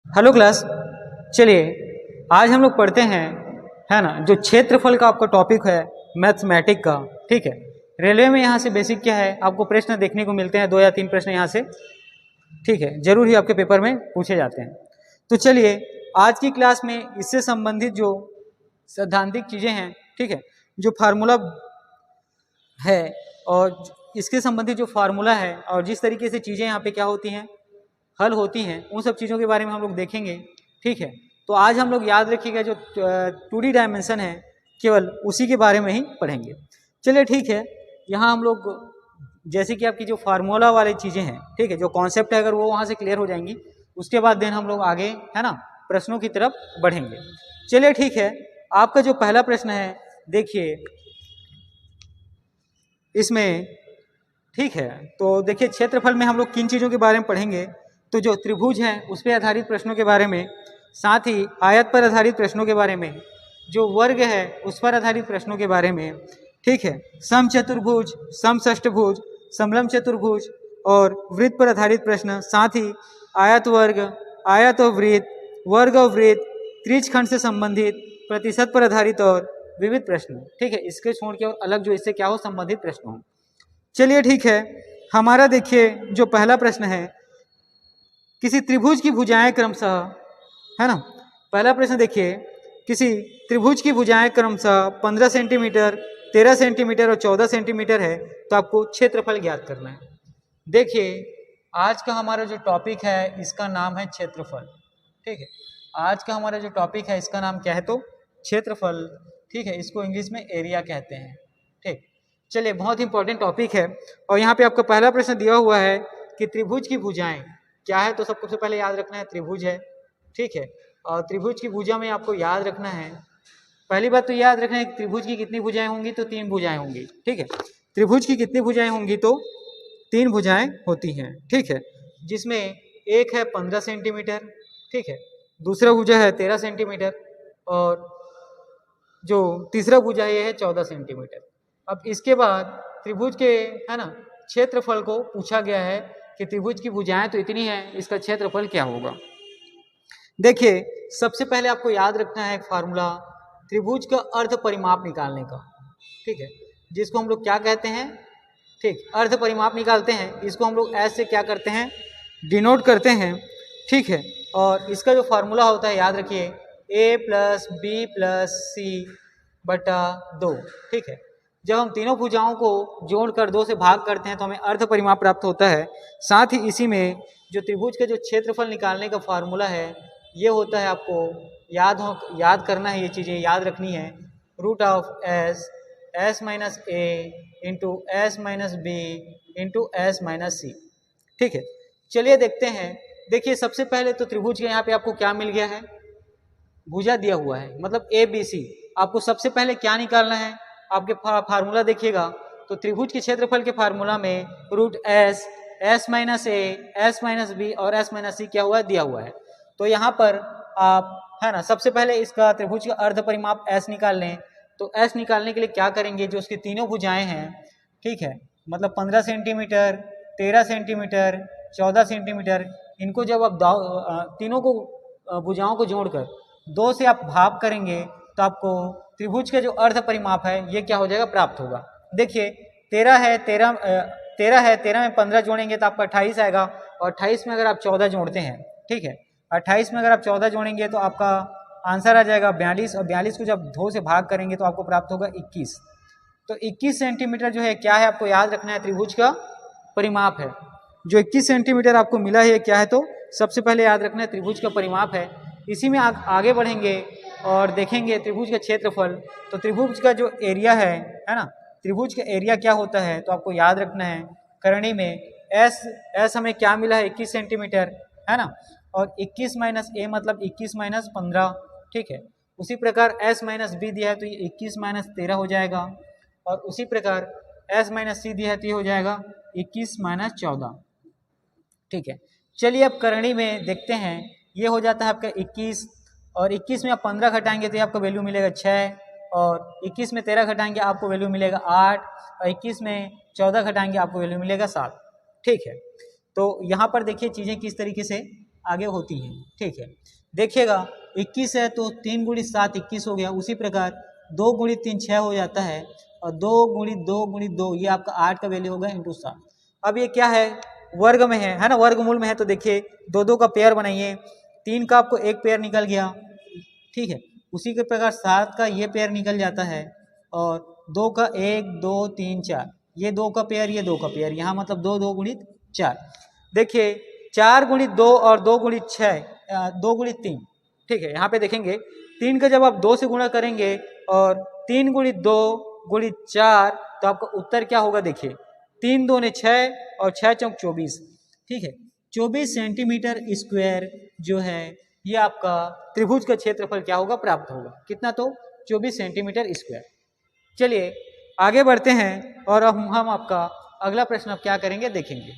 Hello class. चलिए आज हम लोग पढ़ते हैं, है ना, जो क्षेत्रफल का आपका टॉपिक है मैथमेटिक का। ठीक है, रेलवे में यहाँ से बेसिक क्या है, आपको प्रश्न देखने को मिलते हैं, 2 या 3 प्रश्न यहाँ से, ठीक है, जरूर ही आपके पेपर में पूछे जाते हैं। तो चलिए आज की क्लास में इससे संबंधित जो सैद्धांतिक चीज़ें हैं, ठीक है, जो फार्मूला है और इसके संबंधित जो फार्मूला है और जिस तरीके से चीज़ें यहाँ पे क्या होती हैं, हल होती हैं, उन सब चीज़ों के बारे में हम लोग देखेंगे। ठीक है, तो आज हम लोग याद रखिएगा जो 2D डायमेंशन है केवल उसी के बारे में ही पढ़ेंगे। चलिए ठीक है, यहाँ हम लोग जैसे कि आपकी जो फार्मूला वाली चीज़ें हैं, ठीक है, जो कॉन्सेप्ट है अगर वो वहाँ से क्लियर हो जाएंगी, उसके बाद देन हम लोग आगे, है ना, प्रश्नों की तरफ बढ़ेंगे। चलिए ठीक है, आपका जो पहला प्रश्न है देखिए इसमें, ठीक है, तो देखिए क्षेत्रफल में हम लोग किन चीज़ों के बारे में पढ़ेंगे, तो जो त्रिभुज है उस पर आधारित प्रश्नों के बारे में, साथ ही आयत पर आधारित प्रश्नों के बारे में, जो वर्ग है उस पर आधारित प्रश्नों के बारे में, ठीक है, समचतुर्भुज, समषष्ठभुज, समलंब चतुर्भुज और वृत्त पर आधारित प्रश्न, साथ ही आयत वर्ग, आयत और वृत्त, वर्ग और वृत्त, त्रिज्यखंड से संबंधित, प्रतिशत पर आधारित और विविध प्रश्न। ठीक है, इसके छोड़ के और अलग जो इससे क्या हो संबंधित प्रश्न हो। चलिए ठीक है, हमारा देखिए जो पहला प्रश्न है, किसी त्रिभुज की भुजाएं क्रमशः, है ना, पहला प्रश्न देखिए, किसी त्रिभुज की भुजाएं क्रमशः 15 सेंटीमीटर, 13 सेंटीमीटर और 14 सेंटीमीटर है, तो आपको क्षेत्रफल ज्ञात करना है। देखिए आज का हमारा जो टॉपिक है इसका नाम है क्षेत्रफल। ठीक है, आज का हमारा जो टॉपिक है इसका नाम क्या है, तो क्षेत्रफल। ठीक है, इसको इंग्लिश में एरिया कहते हैं। ठीक, चलिए बहुत इंपॉर्टेंट टॉपिक है। और यहाँ पे आपका पहला प्रश्न दिया हुआ है कि त्रिभुज की भुजाएं क्या है, तो सबसे पहले याद रखना है त्रिभुज है। ठीक है, और त्रिभुज की भुजा में आपको याद रखना है, पहली बात तो याद रखना है कि त्रिभुज की कितनी भुजाएं होंगी, तो 3 भुजाएं होंगी। ठीक है, त्रिभुज की कितनी भुजाएं होंगी, तो 3 भुजाएं होती हैं। ठीक है, जिसमें एक है 15 सेंटीमीटर, ठीक है, दूसरा भुजा है 13 सेंटीमीटर और जो तीसरा भुजा है 14 सेंटीमीटर। अब इसके बाद त्रिभुज के, है ना, क्षेत्रफल को पूछा गया है कि त्रिभुज की भुजाएं तो इतनी है, इसका क्षेत्रफल क्या होगा। देखिए सबसे पहले आपको याद रखना है एक फार्मूला त्रिभुज का अर्ध परिमाप निकालने का। ठीक है, जिसको हम लोग क्या कहते हैं, ठीक, अर्ध परिमाप निकालते हैं, इसको हम लोग ऐसे क्या करते हैं, डिनोट करते हैं। ठीक है, और इसका जो फार्मूला होता है याद रखिए a प्लस बी प्लस सी बटा 2। ठीक है, जब हम तीनों भुजाओं को जोड़कर 2 से भाग करते हैं तो हमें अर्ध परिमाप प्राप्त होता है। साथ ही इसी में जो त्रिभुज का जो क्षेत्रफल निकालने का फार्मूला है ये होता है, आपको याद करना है, ये चीज़ें याद रखनी है, root of s minus a into s minus b into s minus c. ठीक है, चलिए देखते हैं। देखिए सबसे पहले तो त्रिभुज के यहाँ पे आपको क्या मिल गया है, भुजा दिया हुआ है, मतलब ए बी सी। आपको सबसे पहले क्या निकालना है, आपके फार्मूला देखिएगा तो त्रिभुज के क्षेत्रफल के फार्मूला में रूट एस माइनस ए, एस माइनस बी और एस माइनस सी क्या हुआ दिया हुआ है। तो यहाँ पर आप, है ना, सबसे पहले इसका त्रिभुज का अर्ध परिमाप एस निकाल लें। तो एस निकालने के लिए क्या करेंगे, जो उसकी तीनों भुजाएं हैं, ठीक है, मतलब 15 सेंटीमीटर, 13 सेंटीमीटर, 14 सेंटीमीटर, इनको जब आप तीनों को भुजाओं को जोड़कर 2 से आप भाग करेंगे तो आपको त्रिभुज के जो अर्ध परिमाप है ये क्या हो जाएगा, प्राप्त होगा। देखिए 13 है, 13 में 15 जोड़ेंगे तो आपका 28 आएगा, और 28 में अगर आप 14 जोड़ते हैं, ठीक है, 28 में अगर आप 14 जोड़ेंगे तो आपका आंसर आ जाएगा 42, और 42 को जब 2 से भाग करेंगे तो आपको प्राप्त होगा 21। तो 21 सेंटीमीटर जो है क्या है, आपको याद रखना है, त्रिभुज का परिमाप है। जो 21 सेंटीमीटर आपको मिला है क्या है, तो सबसे पहले याद रखना है त्रिभुज का परिमाप है। इसी में आगे बढ़ेंगे और देखेंगे त्रिभुज का क्षेत्रफल। तो त्रिभुज का जो एरिया है ना, त्रिभुज का एरिया क्या होता है, तो आपको याद रखना है करणी में एस हमें क्या मिला है 21 सेंटीमीटर, है ना, और 21 माइनस ए मतलब 21 माइनस 15। ठीक है, उसी प्रकार एस माइनस बी दिया है तो ये 21 माइनस 13 हो जाएगा, और उसी प्रकार एस माइनस सी दिया है तो ये हो जाएगा 21 माइनस 14। ठीक है, चलिए अब करणी में देखते हैं, ये हो जाता है आपका 21, और 21 में आप 15 घटाएंगे तो ये आपको वैल्यू मिलेगा 6, और 21 में 13 घटाएंगे आपको वैल्यू मिलेगा 8, और 21 में 14 घटाएंगे आपको वैल्यू मिलेगा 7। ठीक है, तो यहाँ पर देखिए चीज़ें किस तरीके से आगे होती हैं। ठीक है, देखिएगा 21 है तो 3 गुणित 7 21 हो गया। उसी प्रकार 2 गुणित 3 6 हो जाता है और 2 गुणित 2 गुणित 2 ये आपका 8 का वैल्यू होगा इंटू 7। अब ये क्या है, वर्ग में है ना, वर्गमूल में है, तो देखिए 2 का पेयर बनाइए, 3 का आपको एक पेयर निकल गया। ठीक है, उसी के प्रकार 7 का ये पेयर निकल जाता है और 2 का 1 2 3 4 ये 2 का पेयर, ये 2 का पेयर, यहाँ मतलब 2 2 गुणित 4। देखिए 4 गुणित 2 और 2 गुणित 6 2 गुणित 3। ठीक है, यहाँ पे देखेंगे 3 का जब आप 2 से गुणा करेंगे और 3 गुणित 2 गुणित 4 तो आपका उत्तर क्या होगा, देखिए 3 2 ने 6 और 6 चौक 24। ठीक है, 24 सेंटीमीटर स्क्वायर जो है ये आपका त्रिभुज का क्षेत्रफल क्या होगा, प्राप्त होगा। कितना, तो 24 सेंटीमीटर स्क्वायर। चलिए आगे बढ़ते हैं और अब हम आपका अगला प्रश्न अब क्या करेंगे देखेंगे।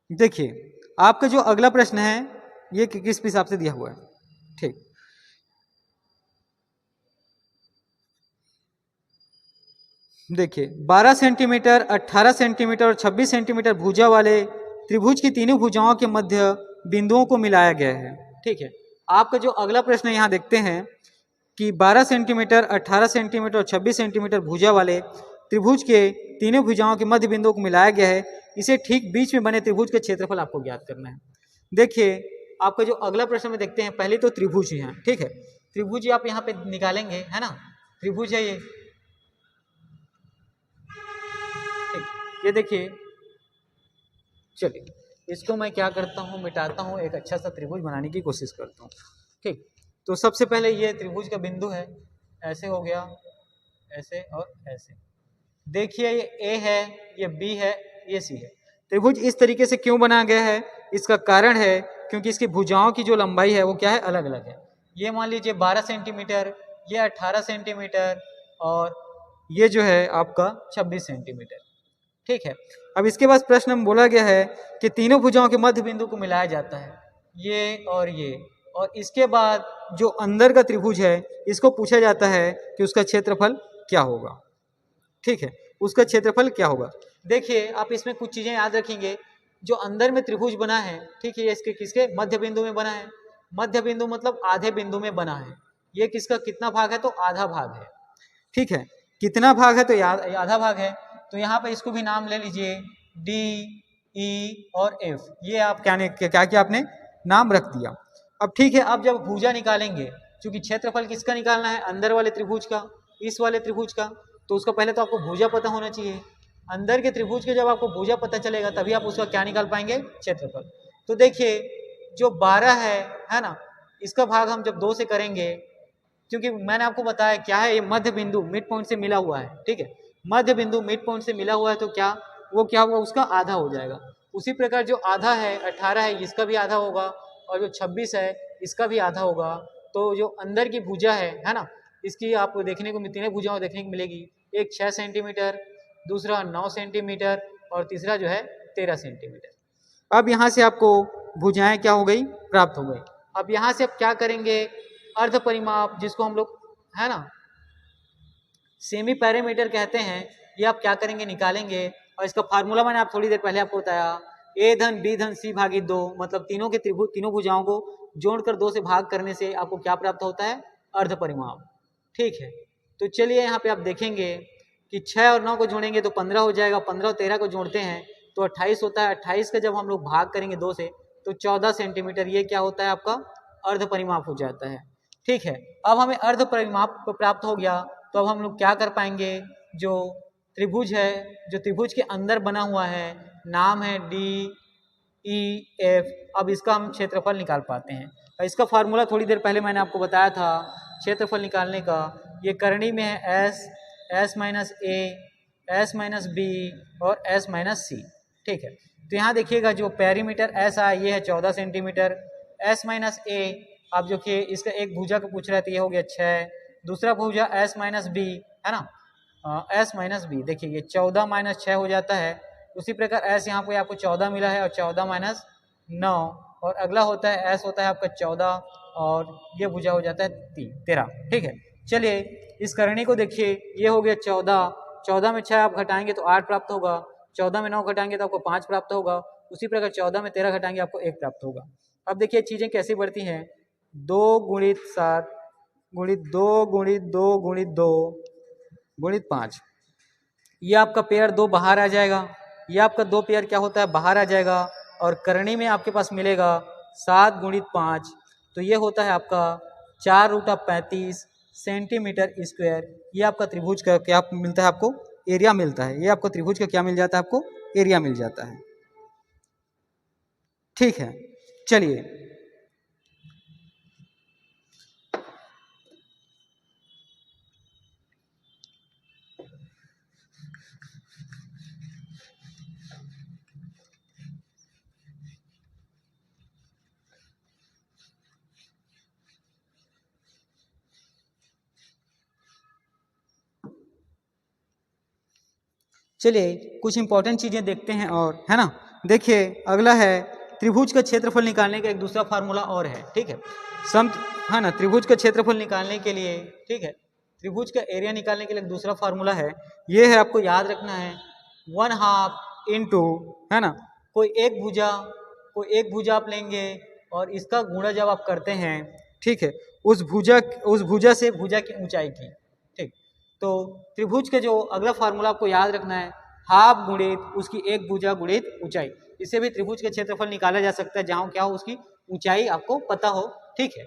देखिए आपका जो अगला प्रश्न है ये किस हिसाब से दिया हुआ है। ठीक, देखिए 12 सेंटीमीटर, 18 सेंटीमीटर और 26 सेंटीमीटर भुजा वाले त्रिभुज की तीनों भुजाओं के मध्य बिंदुओं को मिलाया गया है। ठीक है, आपका जो अगला प्रश्न यहाँ देखते हैं कि 12 सेंटीमीटर, 18 सेंटीमीटर और 26 सेंटीमीटर भुजा वाले त्रिभुज के तीनों भुजाओं के मध्य बिंदुओं को मिलाया गया है। इसे ठीक बीच में बने त्रिभुज का क्षेत्रफल आपको ज्ञात करना है। देखिए आपका जो अगला प्रश्न में देखते हैं, पहले तो त्रिभुज ही है। ठीक है, त्रिभुज आप यहाँ पे निकालेंगे, है ना, त्रिभुज है ये। ये देखिए, चलिए इसको मैं क्या करता हूँ, मिटाता हूँ, एक अच्छा सा त्रिभुज बनाने की कोशिश करता हूँ। ठीक, तो सबसे पहले ये त्रिभुज का बिंदु है, ऐसे हो गया, ऐसे और ऐसे। देखिए ये ए है, ये बी है, ये सी है। त्रिभुज इस तरीके से क्यों बनाया गया है, इसका कारण है क्योंकि इसकी भुजाओं की जो लंबाई है वो क्या है, अलग अलग है। ये मान लीजिए 12 सेंटीमीटर, ये 18 सेंटीमीटर और ये जो है आपका 26 सेंटीमीटर। ठीक है, अब इसके बाद प्रश्न में बोला गया है कि तीनों भुजाओं के मध्य बिंदु को मिलाया जाता है, ये और इसके बाद जो अंदर का त्रिभुज है इसको पूछा जाता है कि उसका क्षेत्रफल क्या होगा। ठीक है, उसका क्षेत्रफल क्या होगा। देखिए आप इसमें कुछ चीजें याद रखेंगे, जो अंदर में त्रिभुज बना है, ठीक है, इसके किसके मध्य बिंदु में बना है। मध्य बिंदु मतलब आधे बिंदु में बना है। ये किसका कितना भाग है, तो आधा भाग है। ठीक है, कितना भाग है, तो आधा भाग है। तो यहाँ पे इसको भी नाम ले लीजिए, डी ई और एफ। ये आप क्या आपने नाम रख दिया। अब ठीक है, अब जब भुजा निकालेंगे, क्योंकि क्षेत्रफल किसका निकालना है, अंदर वाले त्रिभुज का, इस वाले त्रिभुज का, तो उसका पहले तो आपको भुजा पता होना चाहिए। अंदर के त्रिभुज के जब आपको भुजा पता चलेगा तभी आप उसका क्या निकाल पाएंगे, क्षेत्रफल। तो देखिए जो 12 है ना, इसका भाग हम जब 2 से करेंगे, क्योंकि मैंने आपको बताया क्या है, ये मध्य बिंदु मिड पॉइंट से मिला हुआ है। ठीक है, मध्य बिंदु मिड पॉइंट से मिला हुआ है, तो क्या होगा, उसका आधा हो जाएगा। उसी प्रकार जो आधा है 18 है, इसका भी आधा होगा, और जो 26 है इसका भी आधा होगा। तो जो अंदर की भुजा है ना, इसकी आपको देखने को तीनों भुजाओं देखने को मिलेगी। एक 6 सेंटीमीटर, दूसरा 9 सेंटीमीटर और तीसरा जो है 13 सेंटीमीटर। अब यहाँ से आपको भुजाएं क्या हो गई, प्राप्त हो गई। अब यहाँ से आप क्या करेंगे, अर्ध परिमाप, जिसको हम लोग है ना सेमी पैरामीटर कहते हैं, ये आप क्या करेंगे, निकालेंगे। और इसका फार्मूला मैंने आप थोड़ी देर पहले आपको बताया, ए धन बी धन सी भागी 2, मतलब तीनों के त्रिभुज, तीनों भुजाओं को जोड़कर 2 से भाग करने से आपको क्या प्राप्त होता है, अर्ध परिमाप। ठीक है, तो चलिए यहाँ पे आप देखेंगे कि 6 और 9 को जोड़ेंगे तो 15 हो जाएगा, 15 और 13 को जोड़ते हैं तो 28 होता है। 28 का जब हम लोग भाग करेंगे 2 से तो 14 सेंटीमीटर, ये क्या होता है, आपका अर्ध परिमाप हो जाता है। ठीक है, अब हमें अर्ध परिमाप प्राप्त हो गया, तो अब हम लोग क्या कर पाएंगे, जो त्रिभुज है, जो त्रिभुज के अंदर बना हुआ है, नाम है डी ई एफ, अब इसका हम क्षेत्रफल निकाल पाते हैं। और इसका फार्मूला थोड़ी देर पहले मैंने आपको बताया था क्षेत्रफल निकालने का। ये करनी में है एस माइनस ए, एस माइनस बी और एस माइनस सी। ठीक है, तो यहाँ देखिएगा जो पेरीमीटर एस आया ये है 14 सेंटीमीटर। एस माइनस ए, आप जो कि इसका एक भुजा को पूछ रहे थे, ये हो गया 6। दूसरा भुजा एस माइनस बी है ना, एस माइनस बी, देखिए ये 14 माइनस 6 हो जाता है। उसी प्रकार एस यहाँ पे आपको 14 मिला है और 14 माइनस 9, और अगला होता है एस होता है आपका 14 और ये भुजा हो जाता है 13। ठीक है, चलिए इस करणी को देखिए, ये हो गया 14, 14 में 6 आप घटाएंगे तो 8 प्राप्त होगा, 14 में 9 घटाएंगे तो आपको 5 प्राप्त होगा, उसी प्रकार 14 में 13 घटाएंगे आपको 1 प्राप्त होगा। अब देखिए चीजें कैसी बढ़ती हैं, 2 गुणित 7 गुणित 2 गुणित 2 गुणित 2 गुणित 5, ये आपका पेयर 2 बाहर आ जाएगा, ये आपका 2 पेयर क्या होता है बाहर आ जाएगा, और करणी में आपके पास मिलेगा 7 गुणित 5, तो ये होता है आपका 4√35 सेंटीमीटर स्क्वायर। ये आपका त्रिभुज का क्या मिलता है आपको, एरिया मिलता है। ये आपको त्रिभुज का क्या मिल जाता है, आपको एरिया मिल जाता है। ठीक है, चलिए चलिए कुछ इंपॉर्टेंट चीजें देखते हैं, और है ना। देखिए अगला है त्रिभुज का क्षेत्रफल निकालने का एक दूसरा फार्मूला और है। ठीक है, सम है ना, त्रिभुज का क्षेत्रफल निकालने के लिए, ठीक है, त्रिभुज का एरिया निकालने के लिए एक दूसरा फार्मूला है, ये है आपको याद रखना है 1/2 इंटू, है ना, कोई एक भुजा आप लेंगे और इसका गुणा जब आप करते हैं, ठीक है, उस भुजा से भुजा की ऊंचाई की। ठीक, तो त्रिभुज के जो अगला फार्मूला आपको याद रखना है, हाफ गुणित उसकी एक भुजा गुणित ऊंचाई। इससे भी त्रिभुज के क्षेत्रफल निकाला जा सकता है, जहां क्या हो उसकी ऊंचाई आपको पता हो। ठीक है,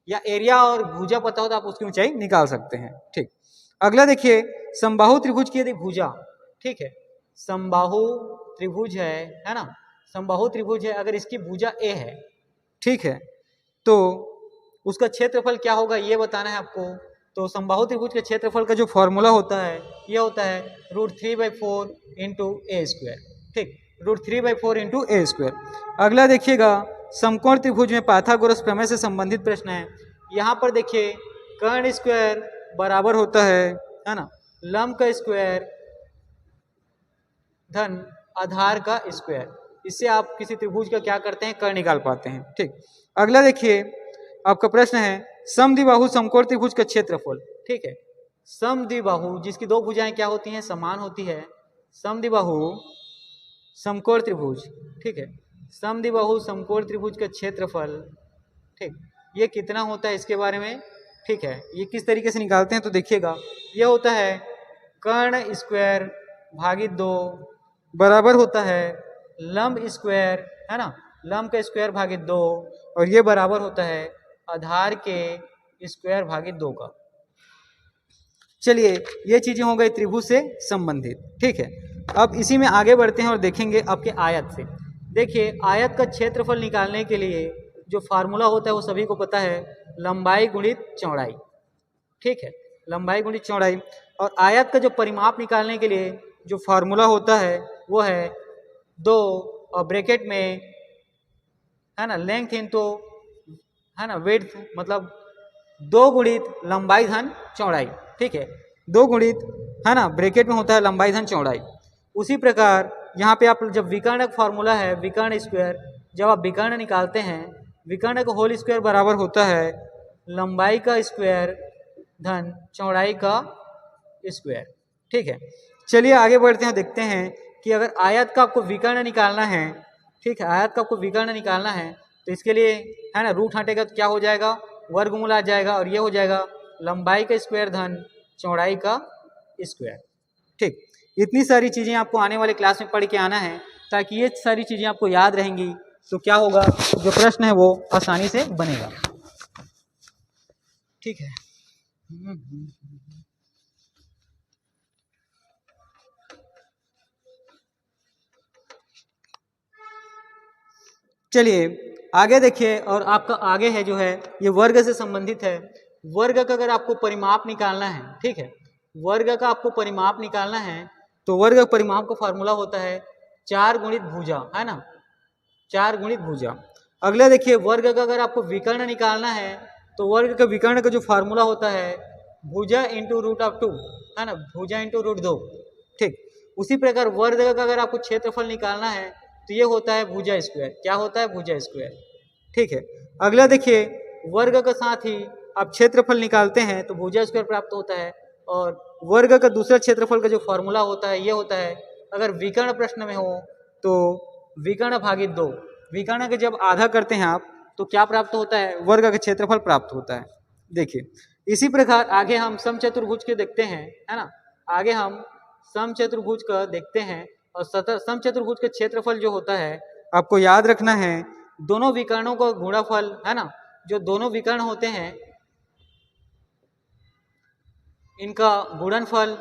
या एरिया और भुजा पता हो तो आप उसकी ऊंचाई निकाल सकते हैं। ठीक, अगला देखिए समबाहु त्रिभुज की यदि भुजा, ठीक है, समबाहु त्रिभुज है ना, समबाहु त्रिभुज है, अगर इसकी भुजा ए है, ठीक है, तो उसका क्षेत्रफल क्या होगा ये बताना है आपको। तो समबाहु त्रिभुज के क्षेत्रफल का जो फॉर्मूला होता है ये होता है √3/4 इंटू ए स्क्वायर। ठीक, √3/4 इंटू ए स्क्वायर। अगला देखिएगा समकोण त्रिभुज में पाइथागोरस प्रमेय से संबंधित प्रश्न है। यहाँ पर देखिए कर्ण स्क्वायर बराबर होता है ना, लंब का स्क्वायर धन आधार का स्क्वायर। इससे आप किसी त्रिभुज का क्या करते हैं, कर्ण निकाल पाते हैं। ठीक, अगला देखिए आपका प्रश्न है समद्विबाहु समकोण त्रिभुज का क्षेत्रफल। ठीक है, समद्विबाहु जिसकी दो भुजाएं क्या होती हैं, समान होती है, समद्विबाहु समकोण त्रिभुज। ठीक है, समद्विबाहु समकोण त्रिभुज का क्षेत्रफल, ठीक, ये कितना होता है इसके बारे में। ठीक है, ये किस तरीके से निकालते हैं तो देखिएगा, ये होता है कर्ण स्क्वायर भागित 2 बराबर होता है लंब स्क्वायर, है ना, लंब का स्क्वायर भागित 2, और ये बराबर होता है आधार के स्क्वायर भागित 2 का। चलिए ये चीजें हो गई त्रिभुज से संबंधित। ठीक है, अब इसी में आगे बढ़ते हैं और देखेंगे आपके आयत से। देखिए आयत का क्षेत्रफल निकालने के लिए जो फार्मूला होता है वो सभी को पता है, लंबाई गुणित चौड़ाई। ठीक है, लंबाई गुणित चौड़ाई। और आयत का जो परिमाप निकालने के लिए जो फार्मूला होता है वो है 2 और ब्रैकेट में, है ना, लेंथ इंटू, है ना, विड्थ, मतलब 2 गुणित लंबाई धन चौड़ाई। ठीक है, 2 गुणित, है ना, ब्रैकेट में होता है लंबाई धन चौड़ाई। उसी प्रकार यहाँ पे आप जब विकर्ण फॉर्मूला है विकर्ण स्क्वायर, जब आप विकर्ण निकालते हैं, विकर्ण का होल स्क्वायर बराबर होता है लंबाई का स्क्वायर धन चौड़ाई का स्क्वायर। ठीक है, चलिए आगे बढ़ते हैं, देखते हैं कि अगर आयत का आपको विकर्ण निकालना है, ठीक है, आयत का आपको विकर्ण निकालना है तो इसके लिए, है ना, रूट हटेगा तो क्या हो जाएगा, वर्गमूल आ जाएगा, और ये हो जाएगा लंबाई का स्क्वायर धन चौड़ाई का स्क्वायर। ठीक, इतनी सारी चीज़ें आपको आने वाले क्लास में पढ़ के आना है, ताकि ये सारी चीज़ें आपको याद रहेंगी, तो क्या होगा, जो प्रश्न है वो आसानी से बनेगा। ठीक है, चलिए आगे देखिए, और आपका आगे है जो है ये वर्ग से संबंधित है। वर्ग का अगर आपको परिमाप निकालना है, ठीक है, वर्ग का आपको परिमाप निकालना है तो वर्ग परिमाप का फॉर्मूला होता है 4 गुणित भुजा, है ना, 4 गुणित भुजा। अगला देखिए वर्ग का अगर आपको विकर्ण निकालना है तो वर्ग का विकर्ण का जो फार्मूला होता है भुजा इंटू √2, है ना, भुजा इंटू √2। ठीक, उसी प्रकार वर्ग का अगर आपको क्षेत्रफल निकालना है तो ये होता है भुजा स्क्वायर। क्या होता है, भुजा स्क्वायर। ठीक है, अगला देखिए वर्ग के साथ ही आप क्षेत्रफल निकालते हैं तो भुजा स्क्वायर प्राप्त होता है। और वर्ग का दूसरा क्षेत्रफल का जो फॉर्मूला होता है ये होता है, अगर विकर्ण प्रश्न में हो तो विकर्ण भागित 2, विकर्ण के जब आधा करते हैं आप तो क्या प्राप्त होता है, वर्ग का क्षेत्रफल प्राप्त होता है। देखिए इसी प्रकार आगे हम समचतुर्भुज के देखते हैं, है ना, आगे हम समचतुर्भुज का देखते हैं। और समचतुर्भुज का क्षेत्रफल जो होता है आपको याद रखना है, दोनों विकर्णों का गुणनफल, है ना, जो दोनों विकर्ण होते हैं इनका गुणनफल,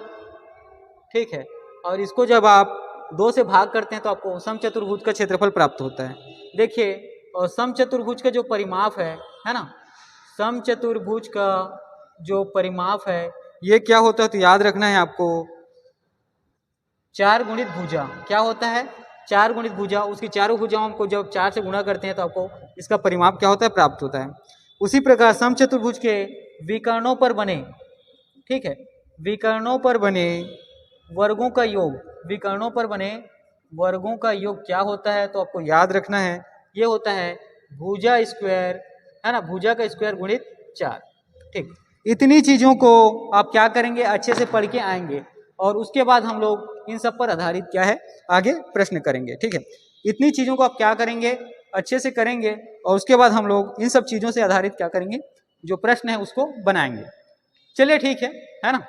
ठीक है, और इसको जब आप 2 से भाग करते हैं तो आपको समचतुर्भुज का क्षेत्रफल प्राप्त होता है। देखिए और समचतुर्भुज का जो परिमाप है ना, समचतुर्भुज का जो परिमाप है ये क्या होता है, तो याद रखना है आपको 4 गुणित भुजा, क्या होता है 4 गुणित भुजा, उसकी चारों भुजाओं को जब 4 से गुणा करते हैं तो आपको इसका परिमाप क्या होता है, प्राप्त होता है। उसी प्रकार समचतुर्भुज के विकर्णों पर बने, ठीक है, विकर्णों पर बने वर्गों का योग, विकर्णों पर बने वर्गों का योग क्या होता है, तो आपको याद रखना है ये होता है भुजा स्क्वायर, है ना, भुजा का स्क्वायर गुणित 4। ठीक, इतनी चीजों को आप क्या करेंगे, अच्छे से पढ़ के आएंगे और उसके बाद हम लोग इन सब पर आधारित क्या है आगे प्रश्न करेंगे। ठीक है, इतनी चीजों को आप क्या करेंगे, अच्छे से करेंगे और उसके बाद हम लोग इन सब चीजों से आधारित क्या करेंगे, जो प्रश्न है उसको बनाएंगे। चलिए ठीक है ना।